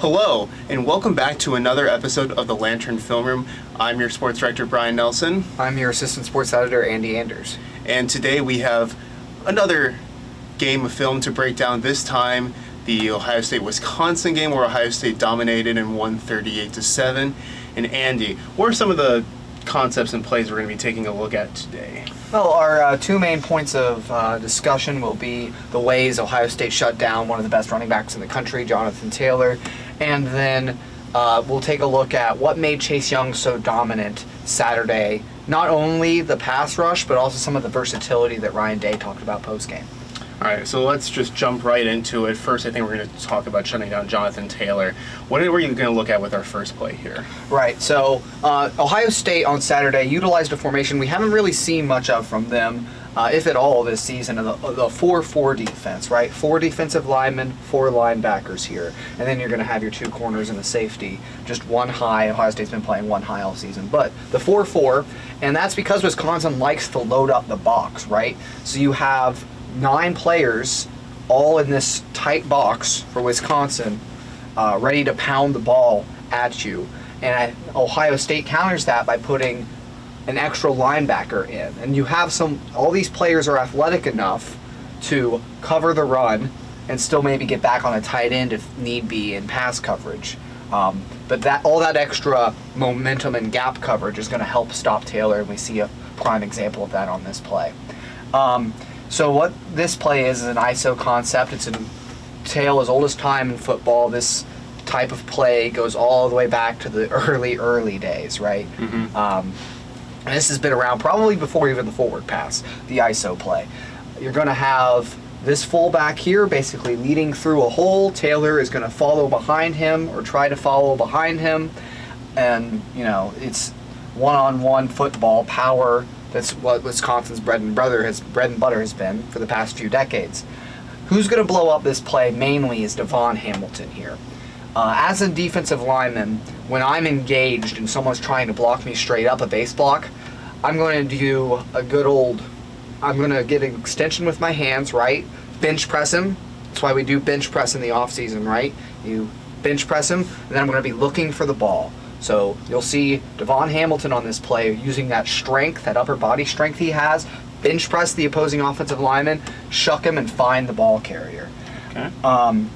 Hello, and welcome back to another episode of the Lantern Film Room. I'm your sports director, Brian Nelson. I'm your assistant sports editor, Andy Anders. And today we have another game of film to break down. This time, the Ohio State-Wisconsin game, where Ohio State dominated and won 38-7. And Andy, what are some of the concepts and plays we're going to be taking a look at today? Well, our two main points of discussion will be the ways Ohio State shut down one of the best running backs in the country, Jonathan Taylor, and then we'll take a look at what made Chase Young so dominant Saturday, not only the pass rush, but also some of the versatility that Ryan Day talked about post-game. All right, so let's just jump right into it. First, I think we're going to talk about shutting down Jonathan Taylor. What are you going to look at with our first play here? Right, so Ohio State on Saturday utilized a formation we haven't really seen much of from them, if at all, this season, the 4-4 defense, right? 4 defensive linemen, 4 linebackers here. And then you're going to have your 2 corners and a safety, just one high. Ohio State's been playing one high all season. But the 4-4, and that's because Wisconsin likes to load up the box, right? So you have 9 players all in this tight box for Wisconsin, ready to pound the ball at you. And Ohio State counters that by putting an extra linebacker in. And you have all these players are athletic enough to cover the run and still maybe get back on a tight end if need be in pass coverage. But all that extra momentum and gap coverage is going to help stop Taylor, and we see a prime example of that on this play. So what this play is an ISO concept. It's a tale as old as time in football. This type of play goes all the way back to the early days, right? Mm-hmm. And this has been around probably before even the forward pass, the ISO play. You're going to have this fullback here basically leading through a hole. Taylor is going to follow behind him or try to follow behind him. And, it's one-on-one football power. That's what Wisconsin's bread and butter has been for the past few decades. Who's going to blow up this play mainly is Devon Hamilton here. As a defensive lineman, when I'm engaged and someone's trying to block me straight up a base block, I'm going to do I'm going to get an extension with my hands, right? Bench press him. That's why we do bench press in the off season, right? You bench press him, and then I'm going to be looking for the ball. So you'll see Devon Hamilton on this play using that strength, that upper body strength he has, bench press the opposing offensive lineman, shuck him, and find the ball carrier. Okay.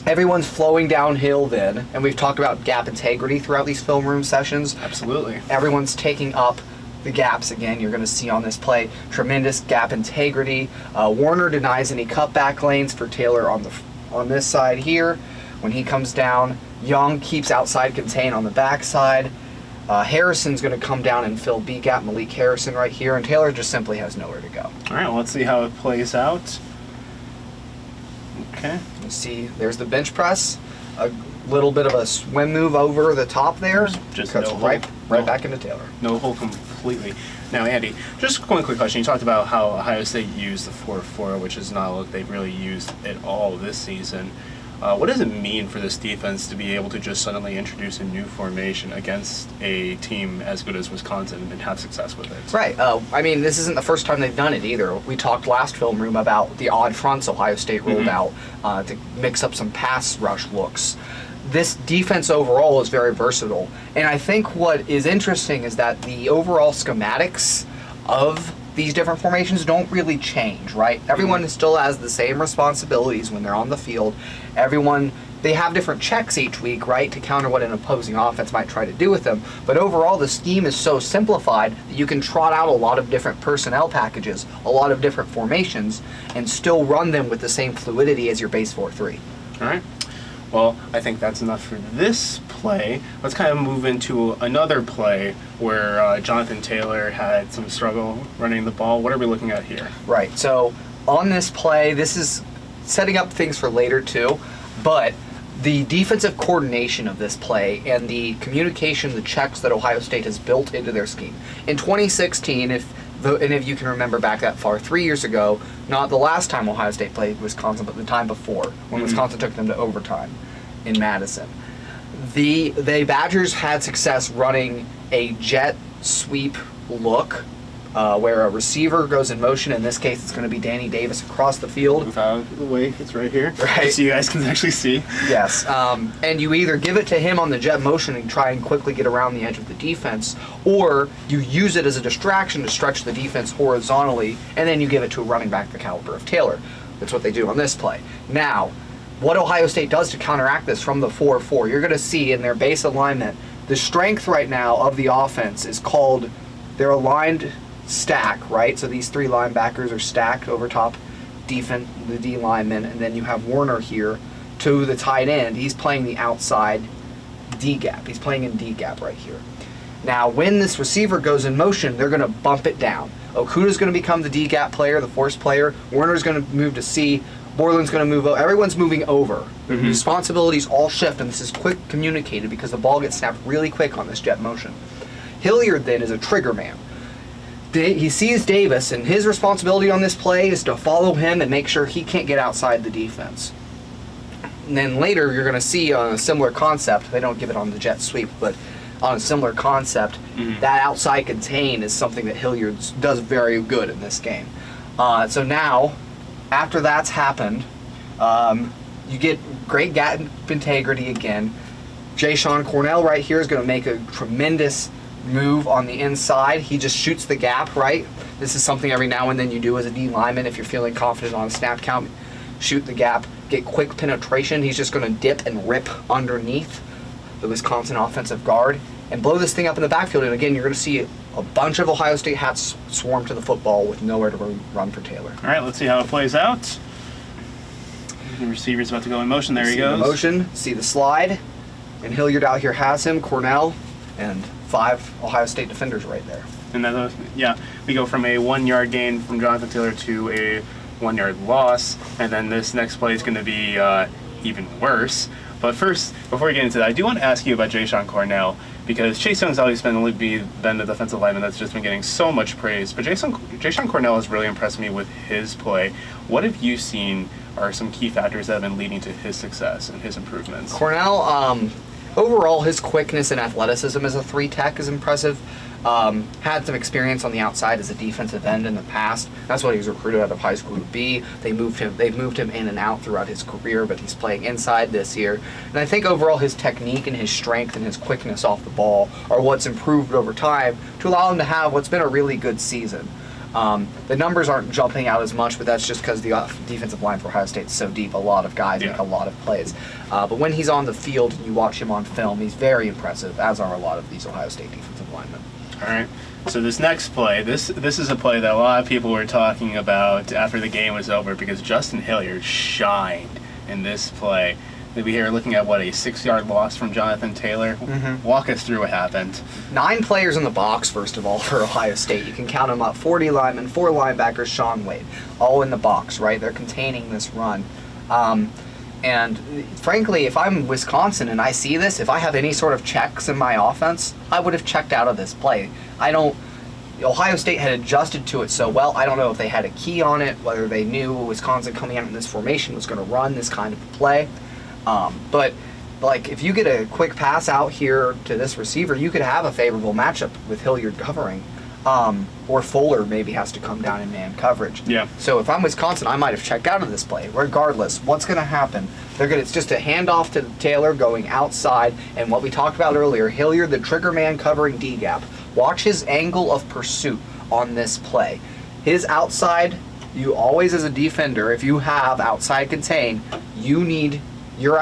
Everyone's flowing downhill then, and we've talked about gap integrity throughout these film room sessions. Absolutely. Everyone's taking up the gaps again. You're going to see on this play tremendous gap integrity. Warner denies any cutback lanes for Taylor on this side here. When he comes down, Young keeps outside contain on the backside. Harrison's going to come down and fill B gap, Malik Harrison right here, and Taylor just simply has nowhere to go. All right, well, let's see how it plays out. Okay. You see, there's the bench press, a little bit of a swim move over the top there. Just cuts no right hole. back into Taylor. No hole completely. Now, Andy, just one quick question. You talked about how Ohio State used the 4-4, which is not what they've really used at all this season. What does it mean for this defense to be able to just suddenly introduce a new formation against a team as good as Wisconsin and have success with it? Right. This isn't the first time they've done it either. We talked last film room about the odd fronts Ohio State rolled out to mix up some pass rush looks. This defense overall is very versatile. And I think what is interesting is that the overall schematics of these different formations don't really change, right? Everyone still has the same responsibilities when they're on the field. They have different checks each week, right, to counter what an opposing offense might try to do with them. But overall, the scheme is so simplified that you can trot out a lot of different personnel packages, a lot of different formations, and still run them with the same fluidity as your base 4-3. All right. Well, I think that's enough for this play. Let's kind of move into another play where Jonathan Taylor had some struggle running the ball. What are we looking at here? Right, so on this play, this is setting up things for later too, but the defensive coordination of this play and the communication, the checks that Ohio State has built into their scheme. In 2016, if any of you can remember back that far, 3 years ago, not the last time Ohio State played Wisconsin, but the time before, when Wisconsin took them to overtime in Madison. The Badgers had success running a jet sweep look where a receiver goes in motion. In this case, it's going to be Danny Davis across the field. Move out of the way. It's right here. Right. So you guys can actually see. Yes. And you either give it to him on the jet motion and try and quickly get around the edge of the defense, or you use it as a distraction to stretch the defense horizontally, and then you give it to a running back the caliber of Taylor. That's what they do on this play. Now, what Ohio State does to counteract this from the 4-4, you're going to see in their base alignment, the strength right now of the offense is called, they're aligned stack, right? So these three linebackers are stacked over top defense, the D lineman, and then you have Warner here to the tight end. He's playing the outside D gap. He's playing in D gap right here. Now, when this receiver goes in motion, they're going to bump it down. Okuda's going to become the D gap player, the force player. Warner's going to move to C. Borland's going to move over. Everyone's moving over. The responsibilities all shift, and this is quick communicated because the ball gets snapped really quick on this jet motion. Hilliard then is a trigger man. He sees Davis, and his responsibility on this play is to follow him and make sure he can't get outside the defense. And then later, you're going to see on a similar concept, they don't give it on the jet sweep, but on a similar concept, that outside contain is something that Hilliard does very good in this game. So now, after that's happened, you get great gap integrity again. Sean Cornell right here is going to make a tremendous move on the inside. He just shoots the gap, right? This is something every now and then you do as a D lineman if you're feeling confident on a snap count. Shoot the gap, get quick penetration. He's just going to dip and rip underneath the Wisconsin offensive guard and blow this thing up in the backfield. And again, you're going to see a bunch of Ohio State hats swarm to the football with nowhere to run for Taylor. All right, let's see how it plays out. The receiver's about to go in motion. There he goes. The motion, see the slide, and Hilliard out here has him, Cornell, and 5 Ohio State defenders right there. And then, we go from a 1 yard gain from Jonathan Taylor to a 1 yard loss, and then this next play is going to be even worse. But first, before we get into that, I do want to ask you about Sean Cornell, because Chase Young's always been the defensive lineman that's just been getting so much praise. But Sean Cornell has really impressed me with his play. What have you seen are some key factors that have been leading to his success and his improvements? Cornell, overall, his quickness and athleticism as a 3-tech is impressive. Had some experience on the outside as a defensive end in the past. That's what he was recruited out of high school to be. They've moved him in and out throughout his career, but he's playing inside this year. And I think overall his technique and his strength and his quickness off the ball are what's improved over time to allow him to have what's been a really good season. The numbers aren't jumping out as much, but that's just because the defensive line for Ohio State is so deep. A lot of guys make a lot of plays. But when he's on the field and you watch him on film, he's very impressive, as are a lot of these Ohio State defensive linemen. All right. So this next play, this is a play that a lot of people were talking about after the game was over, because Justin Hilliard shined in this play. We here looking at, a 6 yard loss from Jonathan Taylor. Walk us through what happened. 9 players in the box, first of all, for Ohio State. You can count them up. 40 linemen, 4 linebackers, Sean Wade, all in the box, right? They're containing this run. And frankly, if I'm Wisconsin and I see this, if I have any sort of checks in my offense, I would have checked out of this play. Ohio State had adjusted to it so well. I don't know if they had a key on it, whether they knew Wisconsin coming out in this formation was going to run this kind of play. But if you get a quick pass out here to this receiver, you could have a favorable matchup with Hilliard covering. Or Fuller maybe has to come down in man coverage. Yeah. So if I'm Wisconsin, I might have checked out of this play. Regardless, what's going to happen? It's just a handoff to Taylor going outside, and what we talked about earlier, Hilliard, the trigger man covering D gap. Watch his angle of pursuit on this play. His outside, you always as a defender, if you have outside contain, you need your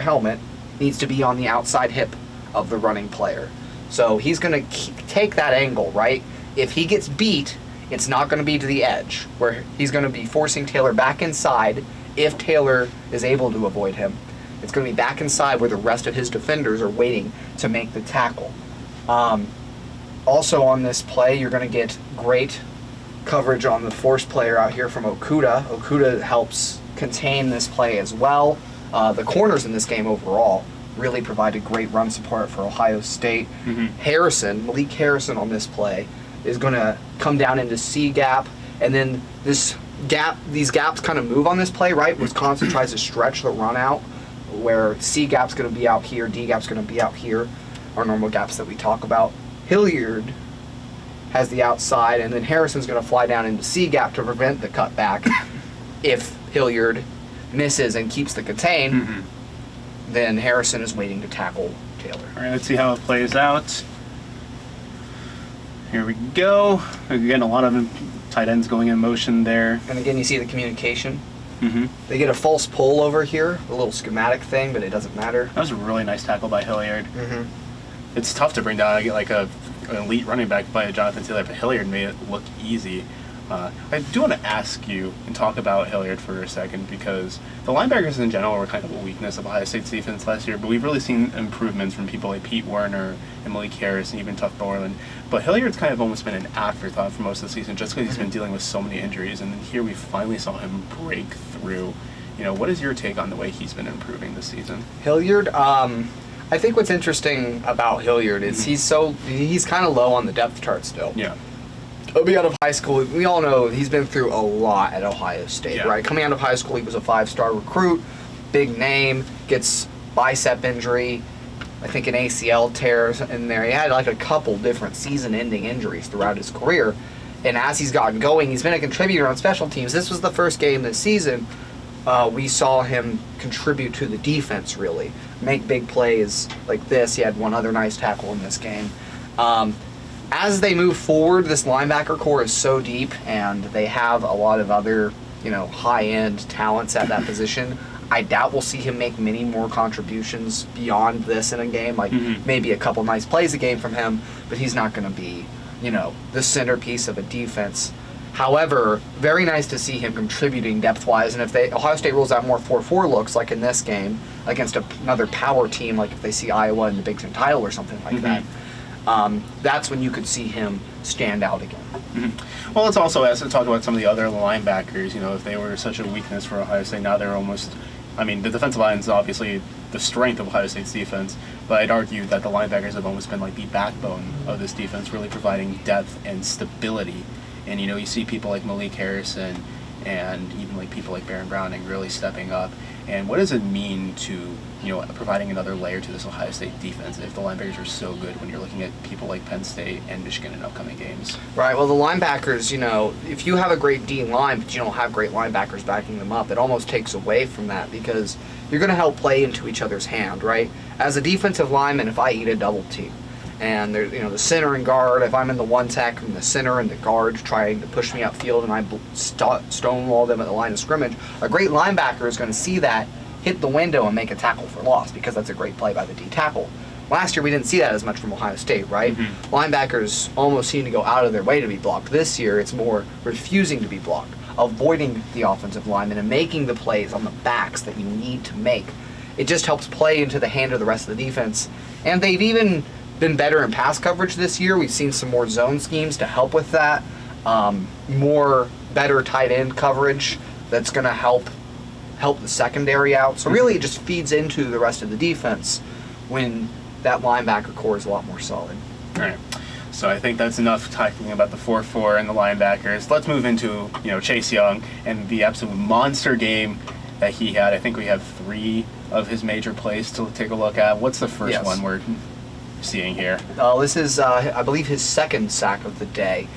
helmet needs to be on the outside hip of the running player. So he's going to take that angle, right? If he gets beat, it's not going to be to the edge, where he's going to be forcing Taylor back inside if Taylor is able to avoid him. It's going to be back inside where the rest of his defenders are waiting to make the tackle. Also on this play, you're going to get great coverage on the force player out here from Okuda. Okuda helps contain this play as well. The corners in this game overall really provided great run support for Ohio State. Malik Harrison on this play is going to come down into C gap, and then these gaps kind of move on this play, right? Wisconsin tries to stretch the run out, where C gap's going to be out here, D gap's going to be out here, our normal gaps that we talk about. Hilliard has the outside, and then Harrison's going to fly down into C gap to prevent the cutback. If Hilliard misses and keeps the contain, then Harrison is waiting to tackle Taylor. All right, let's see how it plays out. Here we go. Again, a lot of tight ends going in motion there. And again, you see the communication. They get a false pull over here, a little schematic thing, but it doesnesn't matter. That was a really nice tackle by Hilliard. It's tough to bring down like an elite running back by Jonathan Taylor, but Hilliard made it look easy. I do want to ask you and talk about Hilliard for a second, because the linebackers in general were kind of a weakness of Ohio State's defense last year, but we've really seen improvements from people like Pete Werner and Malik Harris and even Tuff Borland. But Hilliard's kind of almost been an afterthought for most of the season just because he's been dealing with so many injuries, and then here we finally saw him break through. What is your take on the way he's been improving this season? Hilliard, I think what's interesting about Hilliard is he's kind of low on the depth chart still. Yeah. Coming out of high school, we all know he's been through a lot at Ohio State, right? Coming out of high school, he was a 5-star recruit, big name, gets bicep injury, I think an ACL tears in there. He had like a couple different season-ending injuries throughout his career, and as he's gotten going, he's been a contributor on special teams. This was the first game this season we saw him contribute to the defense, really. Make big plays like this. He had one other nice tackle in this game. As they move forward, this linebacker core is so deep, and they have a lot of other, high-end talents at that position. I doubt we'll see him make many more contributions beyond this in a game, like maybe a couple nice plays a game from him, but he's not going to be, the centerpiece of a defense. However, very nice to see him contributing depth-wise, and if Ohio State rolls out more 4-4 looks, like in this game, against another power team, like if they see Iowa in the Big Ten title or something like that, that's when you could see him stand out again. Well, let's also talk about some of the other linebackers. If they were such a weakness for Ohio State, now they're almost... the defensive line is obviously the strength of Ohio State's defense, but I'd argue that the linebackers have almost been like the backbone of this defense, really providing depth and stability. And, you see people like Malik Harrison and even like people like Baron Browning really stepping up. And what does it mean to, providing another layer to this Ohio State defense if the linebackers are so good when you're looking at people like Penn State and Michigan in upcoming games? Right. Well, the linebackers, if you have a great D line but you don't have great linebackers backing them up, it almost takes away from that, because you're going to help play into each other's hand, right? As a defensive lineman, if I eat a double team, and there's the center and guard, if I'm in the one tech and the center and the guard trying to push me upfield and I stonewall them at the line of scrimmage, a great linebacker is going to see that, hit the window, and make a tackle for loss, because that's a great play by the D tackle. Last year we didn't see that as much from Ohio State, right? Linebackers almost seem to go out of their way to be blocked. This year it's more refusing to be blocked, avoiding the offensive lineman and making the plays on the backs that you need to make. It just helps play into the hand of the rest of the defense. And they've even been better in pass coverage this year. We've seen some more zone schemes to help with that. More better tight end coverage that's going to help the secondary out. So really it just feeds into the rest of the defense when that linebacker core is a lot more solid. All right. So I think that's enough talking about the 4-4 and the linebackers. Let's move into, Chase Young and the absolute monster game that he had. I think we have 3 of his major plays to take a look at. What's the first one we're seeing here? This is, I believe, his second sack of the day.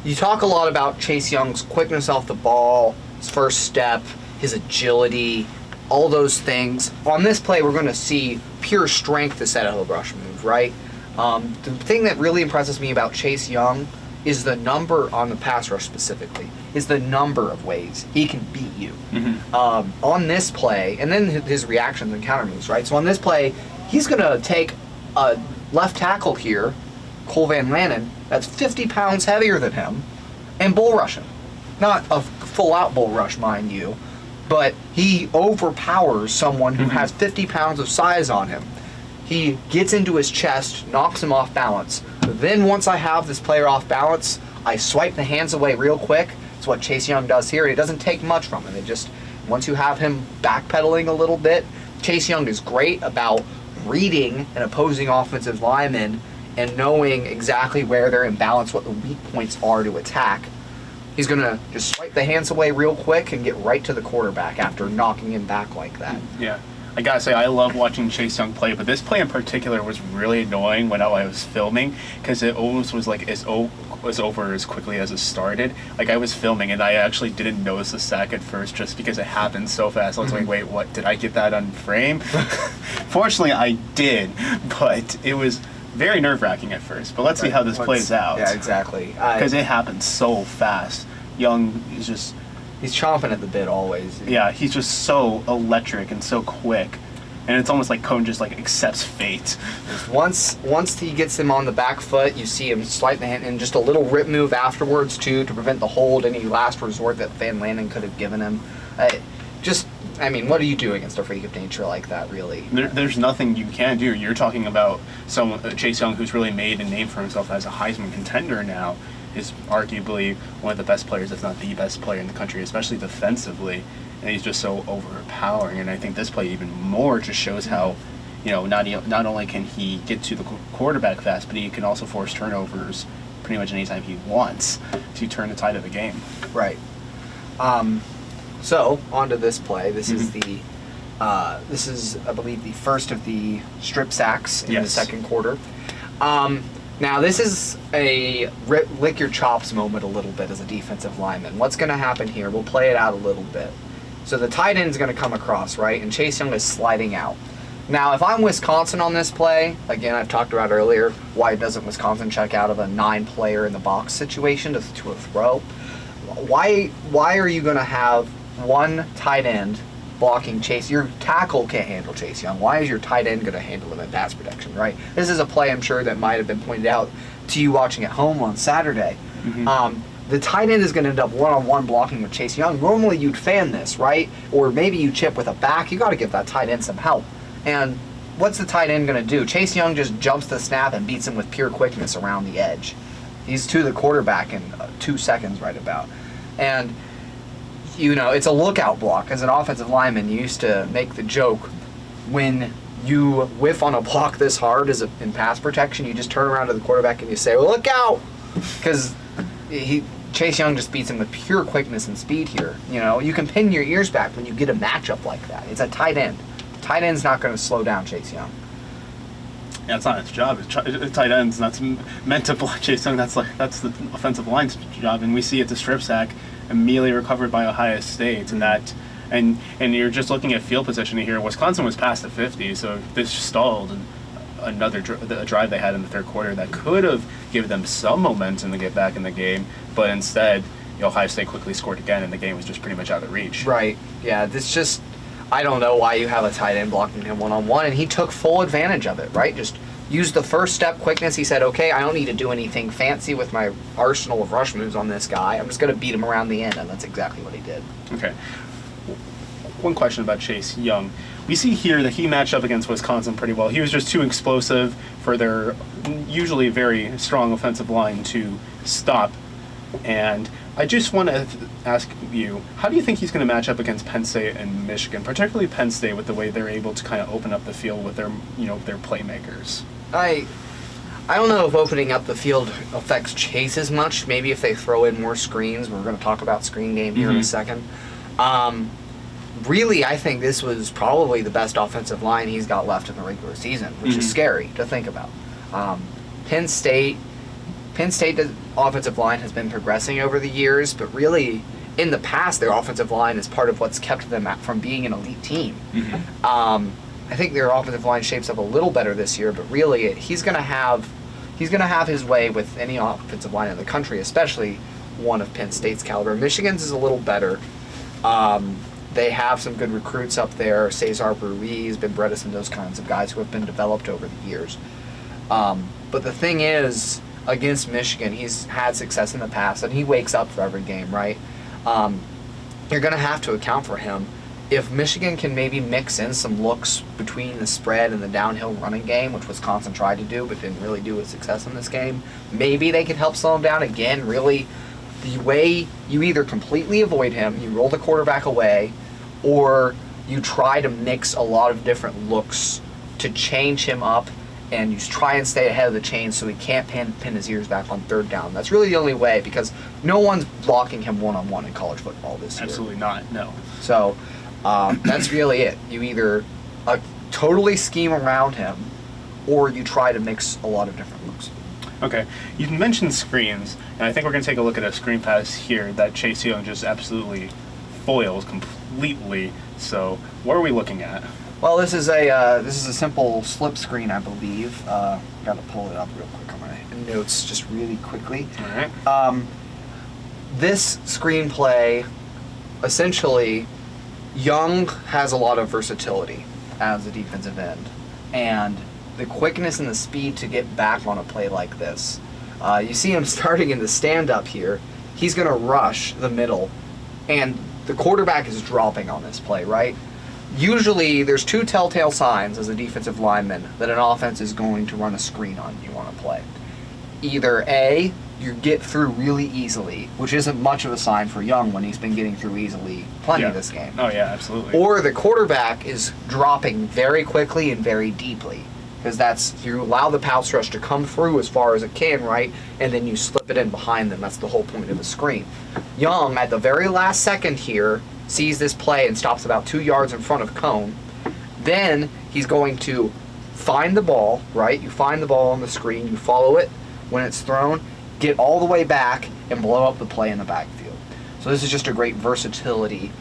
You talk a lot about Chase Young's quickness off the ball, his first step, his agility, all those things. On this play, we're going to see pure strength to set a rush move, right? The thing that really impresses me about Chase Young is the number on the pass rush specifically, is the number of ways he can beat you. On this play, and then his reactions and counter moves, right? So on this play, he's going to take a left tackle here, Cole Van Lanen, that's 50 pounds heavier than him, and bull rush him. Not a full-out bull rush, mind you, but he overpowers someone who has 50 pounds of size on him. He gets into his chest, knocks him off balance. Then once I have this player off balance, I swipe the hands away real quick. It's what Chase Young does here. It doesn't take much from him. It just, once you have him backpedaling a little bit, Chase Young is great about reading an opposing offensive lineman and knowing exactly where they're in balance, what the weak points are to attack. He's going to just swipe the hands away real quick and get right to the quarterback after knocking him back like that. Yeah. I gotta say, I love watching Chase Young play, but this play in particular was really annoying when I was filming, because it almost was like as was over as quickly as it started. Like, I was filming and I actually didn't notice the sack at first just because it happened so fast. I was like, wait, what? Did I get that on frame? Fortunately, I did, but it was very nerve-wracking at first. But let's see how this plays out. Yeah, exactly. Because it happened so fast. Young is just... He's chomping at the bit always. Yeah, he's just so electric and so quick. And it's almost like Cone just like accepts fate. Once he gets him on the back foot, you see him slight the hand and just a little rip move afterwards too to prevent the hold, any last resort that Van Landen could have given him. What do you do against a freak of nature like that, really? There's nothing you can do. You're talking about someone, Chase Young, who's really made a name for himself as a Heisman contender now, is arguably one of the best players, if not the best player in the country, especially defensively. And he's just so overpowering. And I think this play even more just shows how, not only can he get to the quarterback fast, but he can also force turnovers pretty much anytime he wants to turn the tide of the game. Right. So onto this play. This is I believe the first of the strip sacks in the second quarter. Now this is a lick your chops moment a little bit as a defensive lineman. What's going to happen here? We'll play it out a little bit. So the tight end's going to come across, right? And Chase Young is sliding out. Now, if I'm Wisconsin on this play, again, I've talked about earlier, why doesn't Wisconsin check out of a 9-player in the box situation to a throw? Why are you going to have one tight end blocking Chase? Your tackle can't handle Chase Young. Why is your tight end going to handle him in pass protection, right? This is a play I'm sure that might have been pointed out to you watching at home on Saturday. The tight end is going to end up one-on-one blocking with Chase Young. Normally you'd fan this, right? Or maybe you chip with a back. You got to give that tight end some help. And what's the tight end going to do? Chase Young just jumps the snap and beats him with pure quickness around the edge. He's to the quarterback in 2 seconds right about. And, it's a lookout block. As an offensive lineman, you used to make the joke when you whiff on a block this hard in pass protection, you just turn around to the quarterback and you say, well, look out! Because Chase Young just beats him with pure quickness and speed here. You can pin your ears back when you get a matchup like that. It's a tight end. Tight end's not going to slow down Chase Young. Yeah, it's not his job. Tight end's not meant to block Chase Young. That's the offensive line's job, and we see it's a strip sack immediately recovered by Ohio State, and you're just looking at field position here. Wisconsin was past the 50, so this stalled another drive they had in the third quarter that could have given them some momentum to get back in the game, but instead, Ohio State quickly scored again, and the game was just pretty much out of reach. Right. Yeah. I don't know why you have a tight end blocking him one-on-one, and he took full advantage of it, right? Just used the first step quickness. He said, okay, I don't need to do anything fancy with my arsenal of rush moves on this guy. I'm just going to beat him around the end, and that's exactly what he did. Okay. One question about Chase Young. We see here that he matched up against Wisconsin pretty well. He was just too explosive for their usually very strong offensive line to stop. And I just want to ask you, how do you think he's going to match up against Penn State and Michigan, particularly Penn State, with the way they're able to kind of open up the field with their playmakers? I don't know if opening up the field affects Chase as much. Maybe if they throw in more screens. We're going to talk about screen game here in a second. Really, I think this was probably the best offensive line he's got left in the regular season, which is scary to think about. Penn State's offensive line has been progressing over the years, but really, in the past, their offensive line is part of what's kept them from being an elite team. I think their offensive line shapes up a little better this year, but really, he's going to have his way with any offensive line in the country, especially one of Penn State's caliber. Michigan's is a little better. They have some good recruits up there. Cesar Ruiz, Ben Bredesen, those kinds of guys who have been developed over the years. But the thing is, against Michigan, he's had success in the past, and he wakes up for every game, right? You're going to have to account for him. If Michigan can maybe mix in some looks between the spread and the downhill running game, which Wisconsin tried to do but didn't really do with success in this game, maybe they could help slow him down again. Really, the way you either completely avoid him, you roll the quarterback away, or you try to mix a lot of different looks to change him up, and you try and stay ahead of the chain so he can't pin his ears back on third down. That's really the only way, because no one's blocking him one-on-one in college football this year. Absolutely not, no. So that's really it. You either totally scheme around him, or you try to mix a lot of different looks. Okay, you mentioned screens, and I think we're going to take a look at a screen pass here that Chase Young just absolutely foils completely. So, what are we looking at? Well, this is a simple slip screen, I believe. Got to pull it up real quick on my notes, just really quickly. All right. This screenplay, essentially, Young has a lot of versatility as a defensive end, and the quickness and the speed to get back on a play like this. You see him starting in the stand-up here. He's going to rush the middle, and the quarterback is dropping on this play, right? Usually, there's two telltale signs as a defensive lineman that an offense is going to run a screen on you on a play. Either A, you get through really easily, which isn't much of a sign for Young when he's been getting through easily plenty this game. Oh, yeah, absolutely. Or the quarterback is dropping very quickly and very deeply. Because you allow the pass rush to come through as far as it can, right? And then you slip it in behind them. That's the whole point of the screen. Young, at the very last second here, sees this play and stops about 2 yards in front of Cone. Then he's going to find the ball, right? You find the ball on the screen, you follow it when it's thrown, get all the way back, and blow up the play in the backfield. So this is just a great versatility.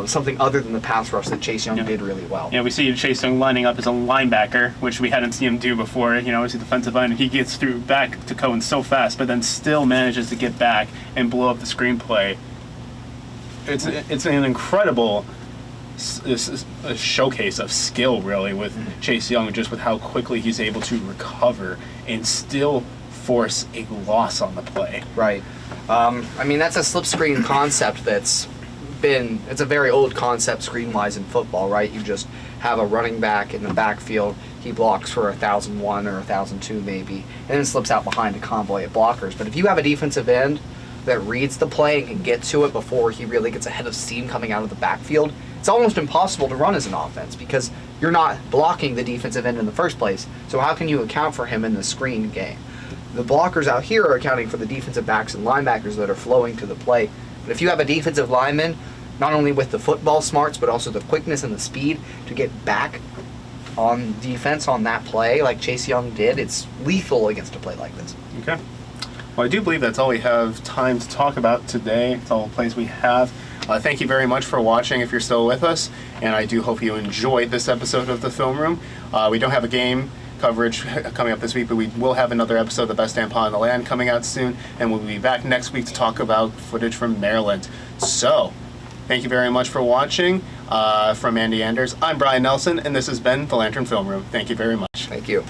Something other than the pass rush that Chase Young did really well. Yeah, we see Chase Young lining up as a linebacker, which we hadn't seen him do before. You know, he's a defensive end, and he gets through back to Cohen so fast, but then still manages to get back and blow up the screenplay. It's an incredible a showcase of skill, really, with Chase Young, just with how quickly he's able to recover and still force a loss on the play. Right. I mean, that's a slip screen concept it's a very old concept screen-wise in football, right? You just have a running back in the backfield, he blocks for 1,001 or 1,002 maybe, and then slips out behind a convoy of blockers. But if you have a defensive end that reads the play and can get to it before he really gets ahead of steam coming out of the backfield, it's almost impossible to run as an offense because you're not blocking the defensive end in the first place. So how can you account for him in the screen game? The blockers out here are accounting for the defensive backs and linebackers that are flowing to the play. But if you have a defensive lineman, not only with the football smarts, but also the quickness and the speed to get back on defense on that play like Chase Young did, it's lethal against a play like this. Okay. Well, I do believe that's all we have time to talk about today. It's all the plays we have. Thank you very much for watching if you're still with us, and I do hope you enjoyed this episode of The Film Room. We don't have a game coverage coming up this week, but we will have another episode of The Best Damn Paw in the Land coming out soon, and we'll be back next week to talk about footage from Maryland. So, thank you very much for watching. From Andy Anders, I'm Brian Nelson, and this has been The Lantern Film Room. Thank you very much. Thank you.